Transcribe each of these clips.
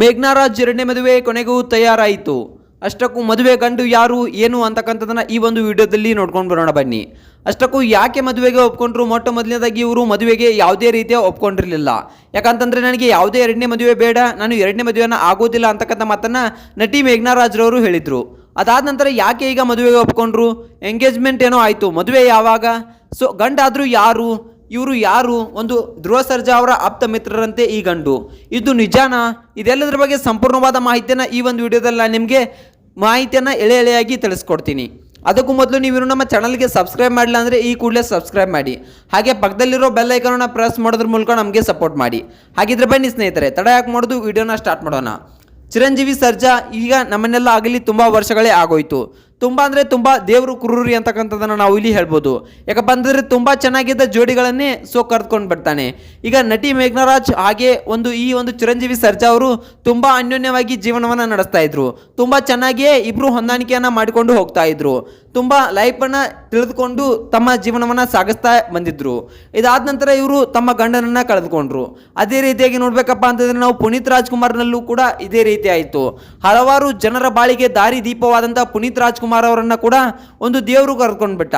ಮೇಘ್ನಾರಾಜ್ ಎರಡನೇ ಮದುವೆ ಕೊನೆಗೂ ತಯಾರಾಯಿತು. ಅಷ್ಟಕ್ಕೂ ಮದುವೆ ಗಂಡು ಯಾರು ಏನು ಅಂತಕ್ಕಂಥದ್ದನ್ನು ಈ ಒಂದು ವಿಡಿಯೋದಲ್ಲಿ ನೋಡ್ಕೊಂಡು ಬರೋಣ ಬನ್ನಿ. ಅಷ್ಟಕ್ಕೂ ಯಾಕೆ ಮದುವೆಗೆ ಒಪ್ಕೊಂಡ್ರು? ಮೊಟ್ಟ ಮೊದಲನೇದಾಗಿ ಇವರು ಮದುವೆಗೆ ಯಾವುದೇ ರೀತಿಯ ಒಪ್ಕೊಂಡಿರಲಿಲ್ಲ. ಯಾಕಂತಂದರೆ ನನಗೆ ಯಾವುದೇ ಎರಡನೇ ಮದುವೆ ಬೇಡ, ನಾನು ಎರಡನೇ ಮದುವೆನ ಆಗೋದಿಲ್ಲ ಅಂತಕ್ಕಂಥ ಮಾತನ್ನು ನಟಿ ಮೇಘ್ನಾರಾಜ್ರವರು ಹೇಳಿದರು. ಅದಾದ ನಂತರ ಯಾಕೆ ಈಗ ಮದುವೆಗೆ ಒಪ್ಕೊಂಡ್ರು? ಎಂಗೇಜ್ಮೆಂಟ್ ಏನೋ ಆಯಿತು, ಮದುವೆ ಯಾವಾಗ? ಸೊ ಗಂಡಾದರೂ ಯಾರು? ಇವರು ಯಾರು? ಒಂದು ಧ್ರುವ ಸರ್ಜಾ ಅವರ ಆಪ್ತ ಮಿತ್ರರಂತೆ ಈ ಗಂಡು. ಇದು ನಿಜಾನಾ? ಇದೆಲ್ಲದರ ಬಗ್ಗೆ ಸಂಪೂರ್ಣವಾದ ಮಾಹಿತಿಯನ್ನು ಈ ಒಂದು ವಿಡಿಯೋದಲ್ಲಿ ನಾನು ನಿಮಗೆ ಮಾಹಿತಿಯನ್ನು ಎಳೆಯಾಗಿ ತಿಳಿಸ್ಕೊಡ್ತೀನಿ. ಅದಕ್ಕೂ ಮೊದಲು ನೀವು ನಮ್ಮ ಚಾನಲ್ಗೆ ಸಬ್ಸ್ಕ್ರೈಬ್ ಮಾಡಿಲ್ಲ ಅಂದರೆ ಈ ಕೂಡಲೇ ಸಬ್ಸ್ಕ್ರೈಬ್ ಮಾಡಿ. ಹಾಗೆ ಪಕ್ಕದಲ್ಲಿರೋ ಬೆಲ್ ಐಕಾನನ್ನು ಪ್ರೆಸ್ ಮಾಡೋದ್ರ ಮೂಲಕ ನಮಗೆ ಸಪೋರ್ಟ್ ಮಾಡಿ. ಹಾಗಿದ್ರೆ ಬನ್ನಿ ಸ್ನೇಹಿತರೆ, ತಡ ಯಾಕೆ ಮಾಡೋದು, ವಿಡಿಯೋನ ಸ್ಟಾರ್ಟ್ ಮಾಡೋಣ. ಚಿರಂಜೀವಿ ಸರ್ಜಾ ಈಗ ನಮ್ಮನ್ನೆಲ್ಲ ಆಗಲಿ ತುಂಬ ವರ್ಷಗಳೇ ಆಗೋಯ್ತು. ತುಂಬ ಅಂದರೆ ತುಂಬ ದೇವರು ಕುರುರಿ ಅಂತಕ್ಕಂಥದ್ದನ್ನು ನಾವು ಇಲ್ಲಿ ಹೇಳ್ಬೋದು. ಯಾಕಪ್ಪ ಅಂತಂದರೆ ತುಂಬ ಚೆನ್ನಾಗಿದ್ದ ಜೋಡಿಗಳನ್ನೇ ಕರೆದುಕೊಂಡು ಬರ್ತಾನೆ. ಈಗ ನಟಿ ಮೇಘ್ನಾರಾಜ್ ಹಾಗೆ ಈ ಒಂದು ಚಿರಂಜೀವಿ ಸರ್ಜಾ ಅವರು ತುಂಬ ಅನ್ಯೋನ್ಯವಾಗಿ ಜೀವನವನ್ನು ನಡೆಸ್ತಾ ಇದ್ರು. ತುಂಬ ಚೆನ್ನಾಗಿಯೇ ಇಬ್ಬರು ಹೊಂದಾಣಿಕೆಯನ್ನು ಮಾಡಿಕೊಂಡು ಹೋಗ್ತಾ ಇದ್ರು. ತುಂಬ ಲೈಫನ್ನು ತಿಳಿದುಕೊಂಡು ತಮ್ಮ ಜೀವನವನ್ನು ಸಾಗಿಸ್ತಾ ಬಂದಿದ್ರು. ಇದಾದ ನಂತರ ಇವರು ತಮ್ಮ ಗಂಡನನ್ನು ಕಳೆದುಕೊಂಡ್ರು. ಅದೇ ರೀತಿಯಾಗಿ ನೋಡ್ಬೇಕಪ್ಪ ಅಂತಂದರೆ ನಾವು ಪುನೀತ್ ರಾಜ್ಕುಮಾರ್ನಲ್ಲೂ ಕೂಡ ಇದೇ ರೀತಿ ಆಯಿತು. ಹಲವಾರು ಜನರ ಬಾಳಿಗೆ ದಾರಿ ದೀಪವಾದಂಥ ಪುನೀತ್ ರಾಜ್ಕುಮಾರ್ ಅವರನ್ನು ಕೂಡ ಒಂದು ದೇವರು ಕರೆದುಕೊಂಡು ಬಿಟ್ಟ.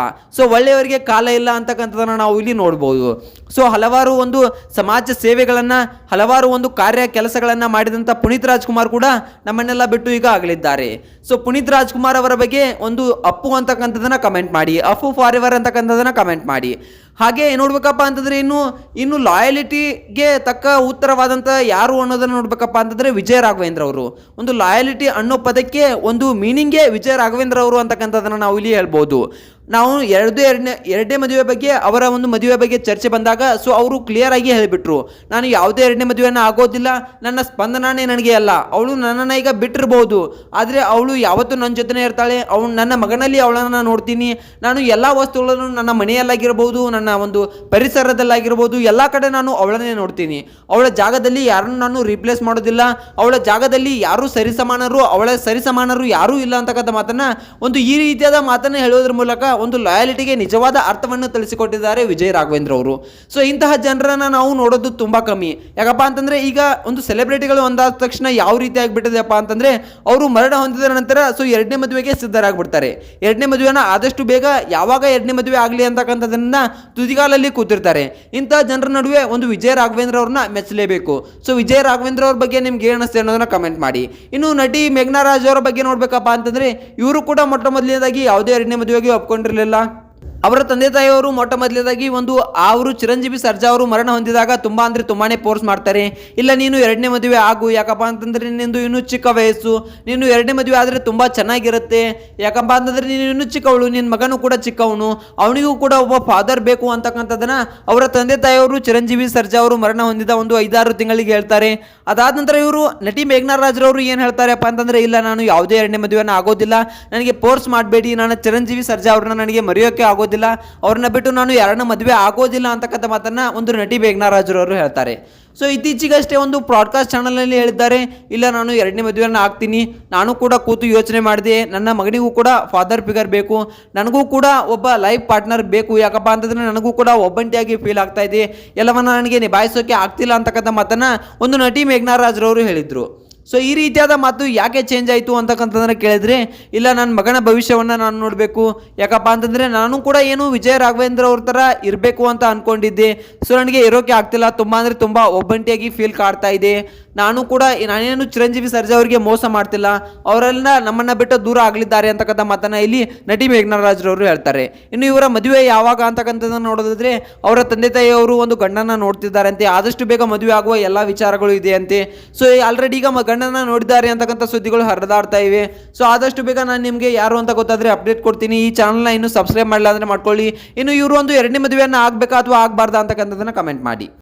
ಒಳ್ಳೆಯವರಿಗೆ ಕಾಲ ಇಲ್ಲ ಅಂತಕ್ಕಂಥದ್ದನ್ನು ನಾವು ಇಲ್ಲಿ ನೋಡ್ಬೋದು. ಹಲವಾರು ಒಂದು ಸಮಾಜ ಸೇವೆಗಳನ್ನು, ಹಲವಾರು ಒಂದು ಕಾರ್ಯ ಕೆಲಸಗಳನ್ನು ಮಾಡಿದಂಥ ಪುನೀತ್ ರಾಜ್ಕುಮಾರ್ ಕೂಡ ನಮ್ಮನ್ನೆಲ್ಲ ಬಿಟ್ಟು ಈಗ ಆಗಲಿದ್ದಾರೆ. ಪುನೀತ್ ರಾಜ್ಕುಮಾರ್ ಅವರ ಬಗ್ಗೆ ಒಂದು ಅಪ್ಪು ಅಂತಕ್ಕಂಥದ್ದನ್ನು ಕಮೆಂಟ್ ಮಾಡಿ, ಅಫು ಫಾರ್ ಎವರ್ ಅಂತಕ್ಕಂಥದ್ದನ್ನು ಕಮೆಂಟ್ ಮಾಡಿ. ಹಾಗೆ ನೋಡ್ಬೇಕಪ್ಪ ಅಂತಂದರೆ ಇನ್ನು ಲಾಯಲಿಟಿಗೆ ತಕ್ಕ ಉತ್ತರವಾದಂಥ ಯಾರು ಅನ್ನೋದನ್ನು ನೋಡ್ಬೇಕಪ್ಪ ಅಂತಂದರೆ ವಿಜಯ ರಾಘವೇಂದ್ರ ಅವರು. ಒಂದು ಲಾಯಲಿಟಿ ಅನ್ನೋ ಪದಕ್ಕೆ ಒಂದು ಮೀನಿಂಗೇ ವಿಜಯ ರಾಘವೇಂದ್ರ ಅವರು ಅಂತಕ್ಕಂಥದ್ದನ್ನು ನಾವು ಇಲ್ಲಿ ಹೇಳ್ಬೋದು. ನಾವು ಎರಡನೇ ಮದುವೆ ಬಗ್ಗೆ, ಅವರ ಒಂದು ಮದುವೆ ಬಗ್ಗೆ ಚರ್ಚೆ ಬಂದಾಗ ಅವರು ಕ್ಲಿಯರ್ ಆಗಿ ಹೇಳಿಬಿಟ್ರು, ನಾನು ಯಾವುದೇ ಎರಡನೇ ಮದುವೆನ ಆಗೋದಿಲ್ಲ, ನನ್ನ ಸ್ಪಂದನಾನೇ ನನಗೆ ಅಲ್ಲ, ಅವಳು ನನ್ನನ್ನು ಈಗ ಬಿಟ್ಟಿರ್ಬೋದು, ಆದರೆ ಅವಳು ಯಾವತ್ತೂ ನನ್ನ ಜೊತೆನೇ ಇರ್ತಾಳೆ, ನನ್ನ ಮಗನಲ್ಲಿ ಅವಳನ್ನು ನೋಡ್ತೀನಿ, ನಾನು ಎಲ್ಲ ವಸ್ತುಗಳನ್ನು ನನ್ನ ಮನೆಯಲ್ಲಾಗಿರ್ಬೋದು, ನನ್ನ ಒಂದು ಪರಿಸರದಲ್ಲಾಗಿರ್ಬೋದು, ಎಲ್ಲ ಕಡೆ ನಾನು ಅವಳನ್ನೇ ನೋಡ್ತೀನಿ. ಅವಳ ಜಾಗದಲ್ಲಿ ಯಾರನ್ನು ನಾನು ರಿಪ್ಲೇಸ್ ಮಾಡೋದಿಲ್ಲ, ಅವಳ ಜಾಗದಲ್ಲಿ ಯಾರೂ ಸರಿಸಮಾನರು, ಅವಳ ಸರಿಸಮಾನರು ಯಾರೂ ಇಲ್ಲ ಅಂತಕ್ಕಂಥ ಮಾತನ್ನು ಈ ರೀತಿಯಾದ ಮಾತನ್ನು ಹೇಳೋದ್ರ ಮೂಲಕ ಒಂದು ಲಾಯಾಲಿಟಿಗೆ ನಿಜವಾದ ಅರ್ಥವನ್ನು ತಿಳಿಸಿಕೊಟ್ಟಿದ್ದಾರೆ ವಿಜಯ ರಾಘವೇಂದ್ರ ಅವರು. ಇಂತಹ ಜನರನ್ನ ನಾವು ನೋಡೋದು ತುಂಬಾ ಕಮ್ಮಿ. ಯಾಕಪ್ಪ ಅಂತಂದ್ರೆ ಈಗ ಒಂದು ಸೆಲೆಬ್ರಿಟಿಗಳು ಒಂದಾದ ತಕ್ಷಣ ಯಾವ ರೀತಿ ಆಗಿಬಿಟ್ಟಿದೆಯಪ್ಪ ಅಂತಂದ್ರೆ ಅವರು ಮರಣ ಹೊಂದಿದ ನಂತರ ಎರಡನೇ ಮದುವೆಗೆ ಸಿದ್ಧರಾಗ್ಬಿಡ್ತಾರೆ. ಎರಡನೇ ಮದುವೆನ ಆದಷ್ಟು ಬೇಗ ಯಾವಾಗ ಎರಡನೇ ಮದುವೆ ಆಗಲಿ ಅಂತಕ್ಕಂಥದನ್ನ ತುದಿಗಾಲಲ್ಲಿ ಕೂತಿರ್ತಾರೆ. ಇಂತಹ ಜನರ ನಡುವೆ ಒಂದು ವಿಜಯ ರಾಘವೇಂದ್ರ ಅವ್ರನ್ನ ಮೆಚ್ಚಲೇಬೇಕು. ವಿಜಯ ರಾಘವೇಂದ್ರ ಅವ್ರ ಬಗ್ಗೆ ನಿಮ್ಗೆ ಏನು ಅನಿಸ್ತೆ ಅನ್ನೋದನ್ನ ಕಮೆಂಟ್ ಮಾಡಿ. ಇನ್ನು ನಟಿ ಮೇಘ್ನಾರಾಜ್ ಅವರ ಬಗ್ಗೆ ನೋಡ್ಬೇಕಪ್ಪ ಅಂತಂದ್ರೆ ಇವರು ಕೂಡ ಮೊಟ್ಟ ಮೊದಲನೇದಾಗಿ ಯಾವುದೇ ಎರಡನೇ ಮದುವೆಗೆ ಒಪ್ಕೊಂಡಿರಲಿಲ್ಲ. ಅವರ ತಂದೆ ತಾಯಿಯವರು ಮೊಟ್ಟ ಮೊದಲನೇದಾಗಿ ಅವರು ಚಿರಂಜೀವಿ ಸರ್ಜಾ ಅವರು ಮರಣ ಹೊಂದಿದಾಗ ತುಂಬಾನೇ ಫೋರ್ಸ್ ಮಾಡ್ತಾರೆ. ಇಲ್ಲ, ನೀನು ಎರಡನೇ ಮದುವೆ ಆಗು, ಯಾಕಪ್ಪ ಅಂತಂದ್ರೆ ನಿಂದು ಇನ್ನೂ ಚಿಕ್ಕ ವಯಸ್ಸು, ನೀನು ಎರಡನೇ ಮದುವೆ ಆದರೆ ತುಂಬ ಚೆನ್ನಾಗಿರುತ್ತೆ, ಯಾಕಪ್ಪ ಅಂತಂದ್ರೆ ನೀನು ಇನ್ನೂ ಚಿಕ್ಕವಳು, ನಿನ್ನ ಮಗನೂ ಕೂಡ ಚಿಕ್ಕವನು, ಅವನಿಗೂ ಕೂಡ ಒಬ್ಬ ಫಾದರ್ ಬೇಕು ಅಂತಕ್ಕಂಥದ್ದನ್ನ ಅವರ ತಂದೆ ತಾಯಿಯವರು ಚಿರಂಜೀವಿ ಸರ್ಜಾ ಅವರು ಮರಣ ಹೊಂದಿದ 5-6 ತಿಂಗಳಿಗೆ ಹೇಳ್ತಾರೆ. ಅದಾದ ನಂತರ ಇವರು ನಟಿ ಮೇಘ್ನಾರಾಜ್ರವರು ಏನು ಹೇಳ್ತಾರಪ್ಪ ಅಂತಂದ್ರೆ, ಇಲ್ಲ, ನಾನು ಯಾವುದೇ ಎರಡನೇ ಮದುವೆನ ಆಗೋದಿಲ್ಲ, ನನಗೆ ಫೋರ್ಸ್ ಮಾಡಬೇಡಿ, ನಾನು ಚಿರಂಜೀವಿ ಸರ್ಜಾ ಅವ್ರನ್ನ ನನಗೆ ಮರೆಯೋಕೆ ಆಗೋದಿಲ್ಲ, ಅವ್ರನ್ನ ಬಿಟ್ಟು ನಾನು ಯಾರನ್ನ ಮದುವೆ ಆಗೋದಿಲ್ಲ ಅಂತಕ್ಕಂಥ ಮಾತನ್ನ ನಟಿ ಮೇಘ್ನಾರಾಜ್ರವರು ಹೇಳ್ತಾರೆ. ಇತ್ತೀಚೆಗಷ್ಟೇ ಒಂದು ಬ್ರಾಡ್ಕಾಸ್ಟ್ ಚಾನಲ್ನಲ್ಲಿ ಹೇಳಿದ್ದಾರೆ, ಇಲ್ಲ, ನಾನು ಎರಡನೇ ಮದುವೆಯನ್ನು ಆಗ್ತೀನಿ, ನಾನು ಕೂಡ ಕೂತು ಯೋಚನೆ ಮಾಡಿದೆ, ನನ್ನ ಮಗನಿಗೂ ಕೂಡ ಫಾದರ್ ಫಿಗರ್ ಬೇಕು, ನನಗೂ ಕೂಡ ಒಬ್ಬ ಲೈಫ್ ಪಾರ್ಟ್ನರ್ ಬೇಕು, ಯಾಕಪ್ಪ ಅಂತಂದರೆ ನನಗೂ ಕೂಡ ಒಬ್ಬಂಟಿಯಾಗಿ ಫೀಲ್ ಆಗ್ತಾ ಇದೆ, ಎಲ್ಲವನ್ನ ನನಗೆ ನಿಭಾಯಿಸೋಕೆ ಆಗ್ತಿಲ್ಲ ಅಂತಕ್ಕಂಥ ಮಾತನ್ನು ನಟಿ ಮೇಘ್ನಾರಾಜ್ರವರು ಹೇಳಿದರು. ಈ ರೀತಿಯಾದ ಮಾತು ಯಾಕೆ ಚೇಂಜ್ ಆಯಿತು ಅಂತಕ್ಕಂಥದ್ದನ್ನು ಕೇಳಿದ್ರೆ, ಇಲ್ಲ, ನನ್ನ ಮಗನ ಭವಿಷ್ಯವನ್ನು ನಾನು ನೋಡಬೇಕು, ಯಾಕಪ್ಪ ಅಂತಂದರೆ ನಾನು ಕೂಡ ವಿಜಯ ರಾಘವೇಂದ್ರ ಅವ್ರ ಥರ ಇರಬೇಕು ಅಂತ ಅಂದ್ಕೊಂಡಿದ್ದೆ, ನನಗೆ ಇರೋಕೆ ಆಗ್ತಿಲ್ಲ, ತುಂಬ ಒಬ್ಬಂಟಿಯಾಗಿ ಫೀಲ್ ಕಾಡ್ತಾ ಇದೆ, ನಾನೇನು ಚಿರಂಜೀವಿ ಸರ್ಜಾ ಅವರಿಗೆ ಮೋಸ ಮಾಡ್ತಿಲ್ಲ, ಅವರೆಲ್ಲ ನಮ್ಮನ್ನು ಬಿಟ್ಟು ದೂರ ಆಗಲಿದ್ದಾರೆ ಅಂತಕ್ಕಂಥ ಮಾತನ್ನು ಇಲ್ಲಿ ನಟಿ ಮೇಘ್ನಾರಾಜ್ರವರು ಹೇಳ್ತಾರೆ. ಇನ್ನು ಇವರ ಮದುವೆ ಯಾವಾಗ ಅಂತಕ್ಕಂಥದ್ದನ್ನು ನೋಡೋದಾದ್ರೆ, ಅವರ ತಂದೆ ತಾಯಿಯವರು ಒಂದು ಗಂಡನ ನೋಡ್ತಿದ್ದಾರಂತೆ, ಆದಷ್ಟು ಬೇಗ ಮದುವೆ ಆಗುವ ಎಲ್ಲ ವಿಚಾರಗಳು ಇದೆಯಂತೆ. ಆಲ್ರೆಡಿ ಈಗ ಗಂಡನ ನೋಡಿದ್ದಾರೆ ಅಂತಕ್ಕಂಥ ಸುದ್ದಿಗಳು ಹರಿದಾಡ್ತಾ ಇವೆ. ಆದಷ್ಟು ಬೇಗ ನಾನು ನಿಮಗೆ ಯಾರು ಅಂತ ಗೊತ್ತಾದರೆ ಅಪ್ಡೇಟ್ ಕೊಡ್ತೀನಿ. ಈ ಚಾನಲ್ನ ಇನ್ನೂ ಸಬ್ಸ್ಕ್ರೈಬ್ ಮಾಡಲ್ಲ ಅಂದರೆ ಮಾಡ್ಕೊಳ್ಳಿ. ಇನ್ನು ಇವರು ಎರಡನೇ ಮದುವೆಯನ್ನು ಆಗಬೇಕಾ ಅಥವಾ ಆಗಬಾರ್ದಾ ಅಂತಕ್ಕಂಥದ್ದನ್ನು ಕಮೆಂಟ್ ಮಾಡಿ.